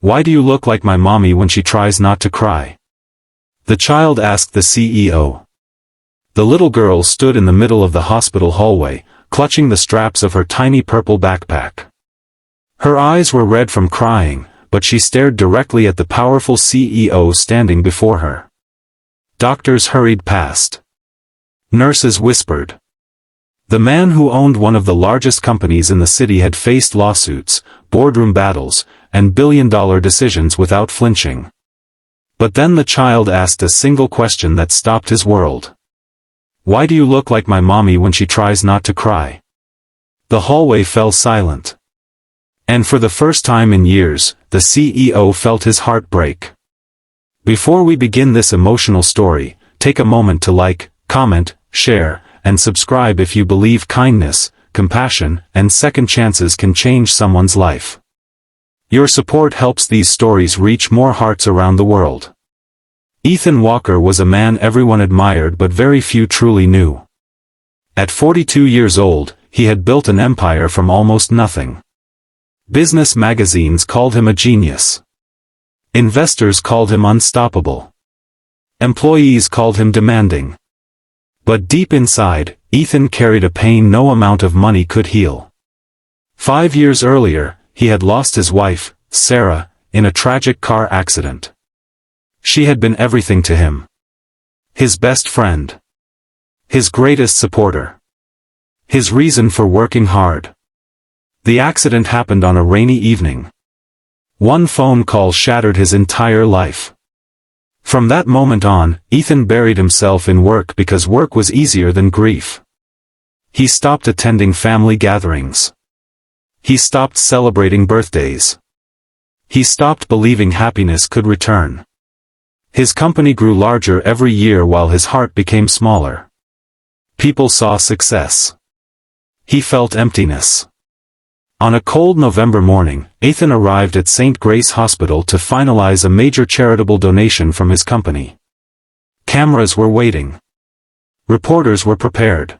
Why do you look like my mommy when she tries not to cry? The child asked the CEO. The little girl stood in the middle of the hospital hallway, clutching the straps of her tiny purple backpack. Her eyes were red from crying, but she stared directly at the powerful CEO standing before her. Doctors hurried past. Nurses whispered. The man who owned one of the largest companies in the city had faced lawsuits, boardroom battles, and billion-dollar decisions without flinching. But then the child asked a single question that stopped his world. Why do you look like my mommy when she tries not to cry? The hallway fell silent. And for the first time in years, the CEO felt his heart break. Before we begin this emotional story, take a moment to like, comment, share, and subscribe if you believe kindness, compassion, and second chances can change someone's life. Your support helps these stories reach more hearts around the world. Ethan Walker was a man everyone admired but very few truly knew. At 42 years old, he had built an empire from almost nothing. Business magazines called him a genius. Investors called him unstoppable. Employees called him demanding. But deep inside, Ethan carried a pain no amount of money could heal. 5 years earlier, he had lost his wife, Sarah, in a tragic car accident. She had been everything to him. His best friend. His greatest supporter. His reason for working hard. The accident happened on a rainy evening. One phone call shattered his entire life. From that moment on, Ethan buried himself in work because work was easier than grief. He stopped attending family gatherings. He stopped celebrating birthdays. He stopped believing happiness could return. His company grew larger every year while his heart became smaller. People saw success. He felt emptiness. On a cold November morning, Ethan arrived at St. Grace Hospital to finalize a major charitable donation from his company. Cameras were waiting. Reporters were prepared.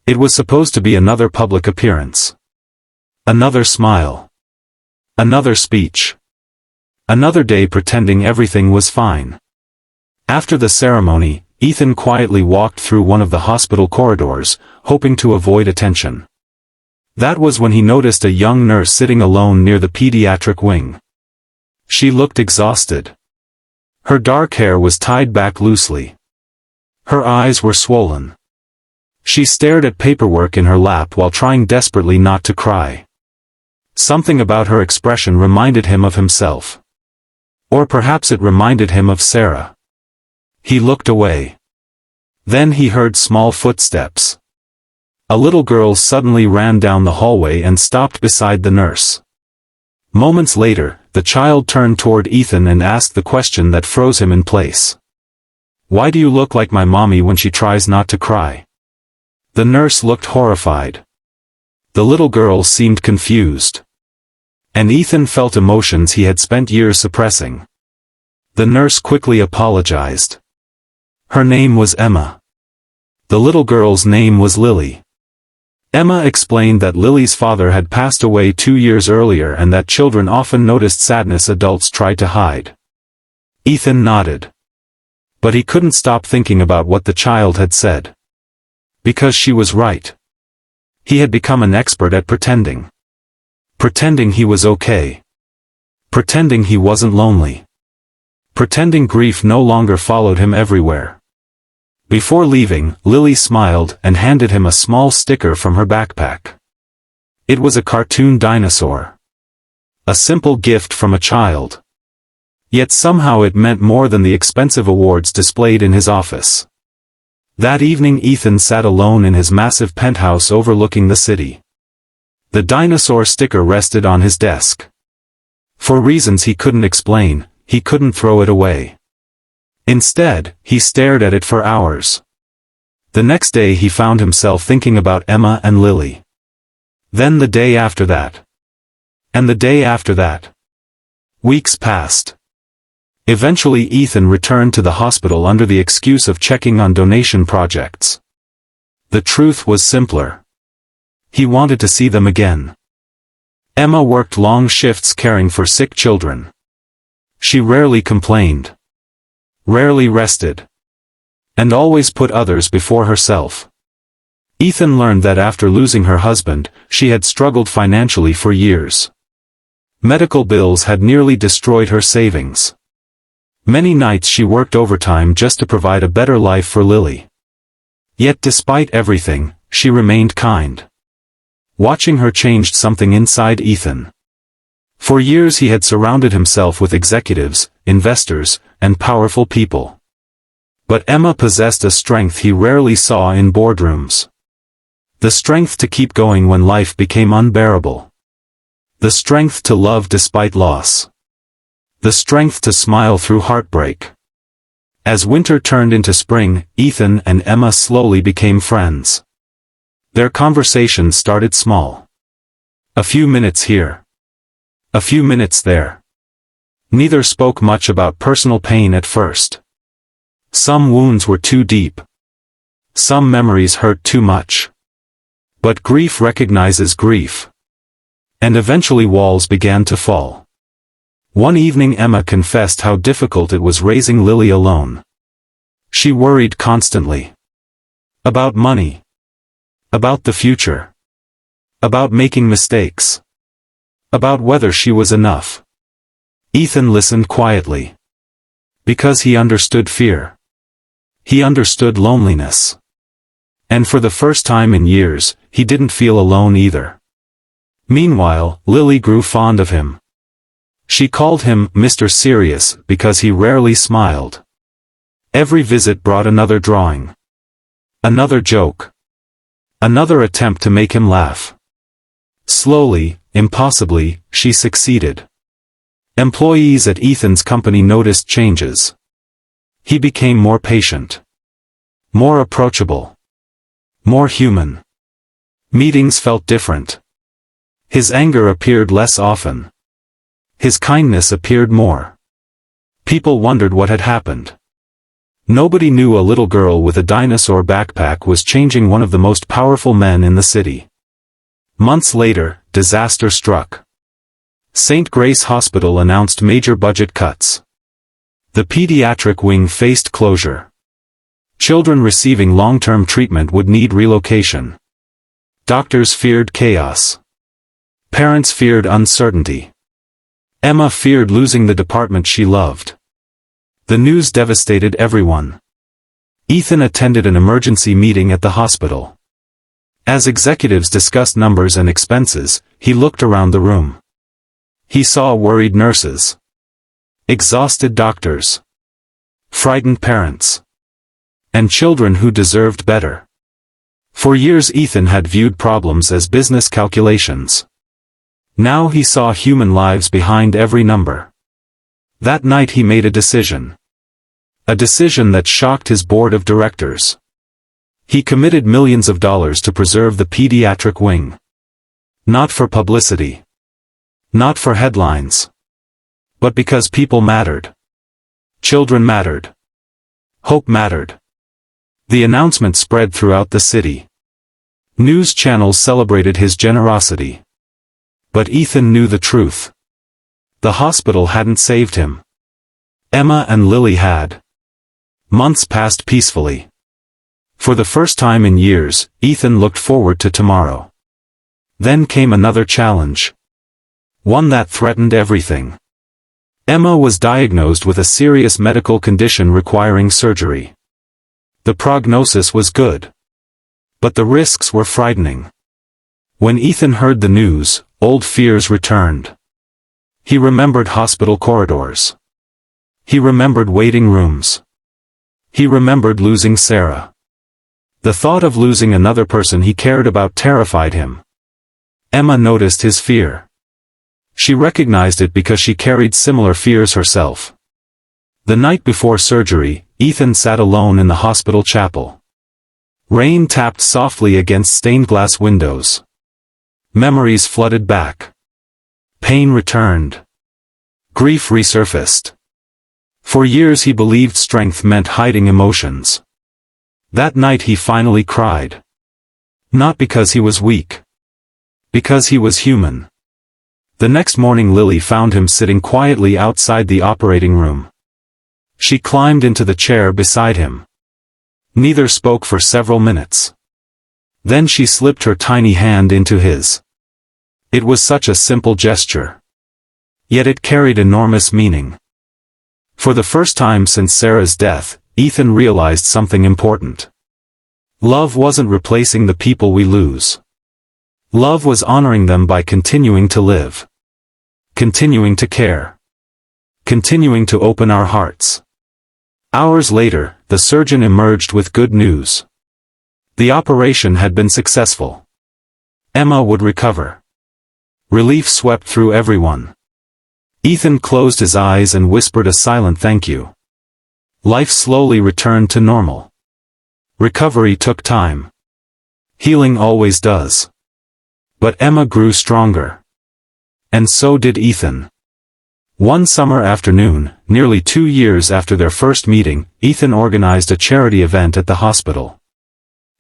It was supposed to be another public appearance. Another smile. Another speech. Another day pretending everything was fine. After the ceremony, Ethan quietly walked through one of the hospital corridors, hoping to avoid attention. That was when he noticed a young nurse sitting alone near the pediatric wing. She looked exhausted. Her dark hair was tied back loosely. Her eyes were swollen. She stared at paperwork in her lap while trying desperately not to cry. Something about her expression reminded him of himself. Or perhaps it reminded him of Sarah. He looked away. Then he heard small footsteps. A little girl suddenly ran down the hallway and stopped beside the nurse. Moments later, the child turned toward Ethan and asked the question that froze him in place. Why do you look like my mommy when she tries not to cry? The nurse looked horrified. The little girl seemed confused. And Ethan felt emotions he had spent years suppressing. The nurse quickly apologized. Her name was Emma. The little girl's name was Lily. Emma explained that Lily's father had passed away 2 years earlier and that children often noticed sadness adults tried to hide. Ethan nodded. But he couldn't stop thinking about what the child had said. Because she was right. He had become an expert at pretending. Pretending he was okay. Pretending he wasn't lonely. Pretending grief no longer followed him everywhere. Before leaving, Lily smiled and handed him a small sticker from her backpack. It was a cartoon dinosaur. A simple gift from a child. Yet somehow it meant more than the expensive awards displayed in his office. That evening Ethan sat alone in his massive penthouse overlooking the city. The dinosaur sticker rested on his desk. For reasons he couldn't explain, he couldn't throw it away. Instead, he stared at it for hours. The next day he found himself thinking about Emma and Lily. Then the day after that. And the day after that. Weeks passed. Eventually Ethan returned to the hospital under the excuse of checking on donation projects. The truth was simpler. He wanted to see them again. Emma worked long shifts caring for sick children. She rarely complained, rarely rested, and always put others before herself. Ethan learned that after losing her husband, she had struggled financially for years. Medical bills had nearly destroyed her savings. Many nights she worked overtime just to provide a better life for Lily. Yet despite everything, she remained kind. Watching her changed something inside Ethan. For years he had surrounded himself with executives, investors, and powerful people. But Emma possessed a strength he rarely saw in boardrooms. The strength to keep going when life became unbearable. The strength to love despite loss. The strength to smile through heartbreak. As winter turned into spring, Ethan and Emma slowly became friends. Their conversations started small. A few minutes here. A few minutes there. Neither spoke much about personal pain at first. Some wounds were too deep. Some memories hurt too much. But grief recognizes grief. And eventually walls began to fall. One evening Emma confessed how difficult it was raising Lily alone. She worried constantly. About money. About the future. About making mistakes. About whether she was enough. Ethan listened quietly. Because he understood fear. He understood loneliness. And for the first time in years, he didn't feel alone either. Meanwhile, Lily grew fond of him. She called him Mr. Serious because he rarely smiled. Every visit brought another drawing. Another joke. Another attempt to make him laugh. Slowly, impossibly, she succeeded. Employees at Ethan's company noticed changes. He became more patient. More approachable. More human. Meetings felt different. His anger appeared less often. His kindness appeared more. People wondered what had happened. Nobody knew a little girl with a dinosaur backpack was changing one of the most powerful men in the city. Months later, disaster struck. St. Grace Hospital announced major budget cuts. The pediatric wing faced closure. Children receiving long-term treatment would need relocation. Doctors feared chaos. Parents feared uncertainty. Emma feared losing the department she loved. The news devastated everyone. Ethan attended an emergency meeting at the hospital. As executives discussed numbers and expenses, he looked around the room. He saw worried nurses. Exhausted doctors. Frightened parents. And children who deserved better. For years Ethan had viewed problems as business calculations. Now he saw human lives behind every number. That night he made a decision. A decision that shocked his board of directors. He committed millions of dollars to preserve the pediatric wing. Not for publicity. Not for headlines. But because people mattered. Children mattered. Hope mattered. The announcement spread throughout the city. News channels celebrated his generosity. But Ethan knew the truth. The hospital hadn't saved him. Emma and Lily had. Months passed peacefully. For the first time in years, Ethan looked forward to tomorrow. Then came another challenge. One that threatened everything. Emma was diagnosed with a serious medical condition requiring surgery. The prognosis was good. But the risks were frightening. When Ethan heard the news, old fears returned. He remembered hospital corridors. He remembered waiting rooms. He remembered losing Sarah. The thought of losing another person he cared about terrified him. Emma noticed his fear. She recognized it because she carried similar fears herself. The night before surgery, Ethan sat alone in the hospital chapel. Rain tapped softly against stained glass windows. Memories flooded back. Pain returned. Grief resurfaced. For years he believed strength meant hiding emotions. That night he finally cried. Not because he was weak. Because he was human. The next morning Lily found him sitting quietly outside the operating room. She climbed into the chair beside him. Neither spoke for several minutes. Then she slipped her tiny hand into his. It was such a simple gesture. Yet it carried enormous meaning. For the first time since Sarah's death, Ethan realized something important. Love wasn't replacing the people we lose. Love was honoring them by continuing to live. Continuing to care. Continuing to open our hearts. Hours later, the surgeon emerged with good news. The operation had been successful. Emma would recover. Relief swept through everyone. Ethan closed his eyes and whispered a silent thank you. Life slowly returned to normal. Recovery took time. Healing always does. But Emma grew stronger. And so did Ethan. One summer afternoon, nearly 2 years after their first meeting, Ethan organized a charity event at the hospital.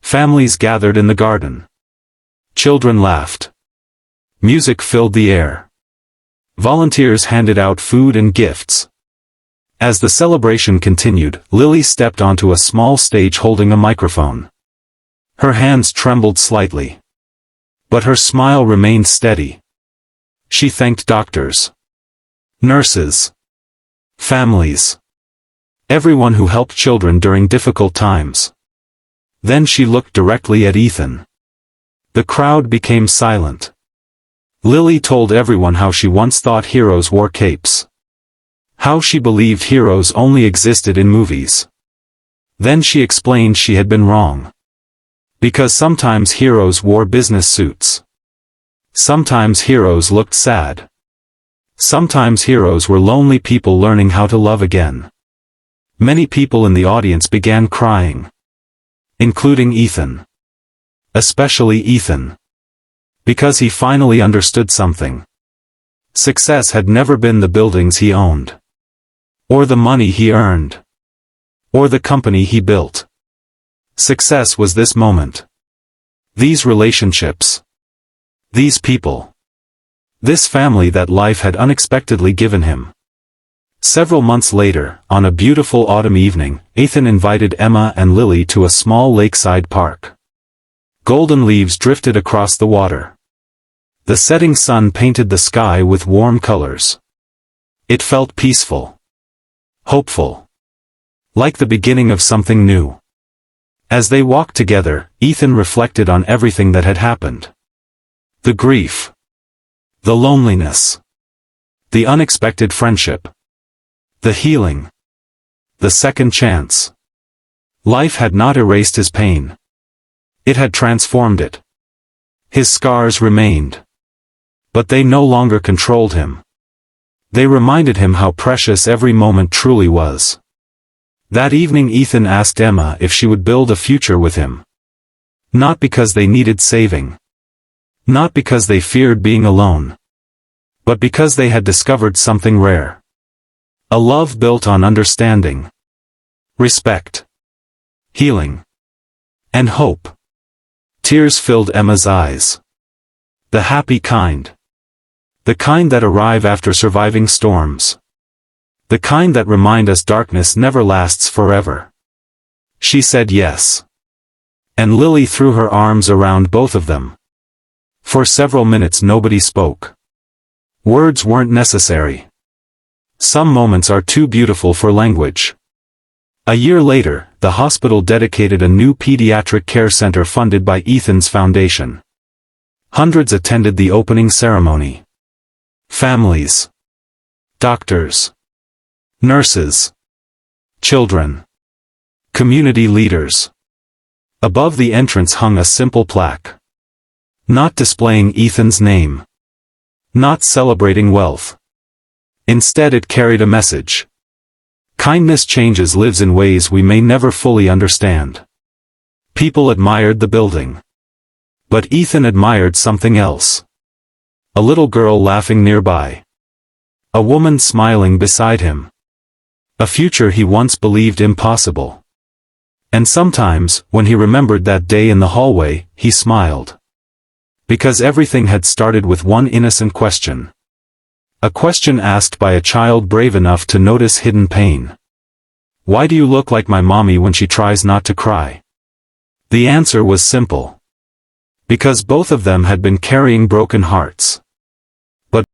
Families gathered in the garden. Children laughed. Music filled the air. Volunteers handed out food and gifts. As the celebration continued, Lily stepped onto a small stage holding a microphone. Her hands trembled slightly. But her smile remained steady. She thanked doctors, nurses, families, everyone who helped children during difficult times. Then she looked directly at Ethan. The crowd became silent. Lily told everyone how she once thought heroes wore capes. How she believed heroes only existed in movies. Then she explained she had been wrong. Because sometimes heroes wore business suits. Sometimes heroes looked sad. Sometimes heroes were lonely people learning how to love again. Many people in the audience began crying. Including Ethan. Especially Ethan. Because he finally understood something. Success had never been the buildings he owned. Or the money he earned. Or the company he built. Success was this moment. These relationships. These people. This family that life had unexpectedly given him. Several months later, on a beautiful autumn evening, Ethan invited Emma and Lily to a small lakeside park. Golden leaves drifted across the water. The setting sun painted the sky with warm colors. It felt peaceful. Hopeful. Like the beginning of something new. As they walked together, Ethan reflected on everything that had happened. The grief. The loneliness. The unexpected friendship. The healing. The second chance. Life had not erased his pain. It had transformed it. His scars remained. But they no longer controlled him. They reminded him how precious every moment truly was. That evening Ethan asked Emma if she would build a future with him. Not because they needed saving. Not because they feared being alone. But because they had discovered something rare. A love built on understanding. Respect. Healing. And hope. Tears filled Emma's eyes. The happy kind. The kind that arrive after surviving storms. The kind that remind us darkness never lasts forever. She said yes. And Lily threw her arms around both of them. For several minutes nobody spoke. Words weren't necessary. Some moments are too beautiful for language. A year later, the hospital dedicated a new pediatric care center funded by Ethan's foundation. Hundreds attended the opening ceremony. Families. Doctors. Nurses. Children. Community leaders. Above the entrance hung a simple plaque. Not displaying Ethan's name. Not celebrating wealth. Instead it carried a message. Kindness changes lives in ways we may never fully understand. People admired the building. But Ethan admired something else. A little girl laughing nearby. A woman smiling beside him. A future he once believed impossible. And sometimes, when he remembered that day in the hallway, he smiled. Because everything had started with one innocent question. A question asked by a child brave enough to notice hidden pain. Why do you look like my mommy when she tries not to cry? The answer was simple. Because both of them had been carrying broken hearts.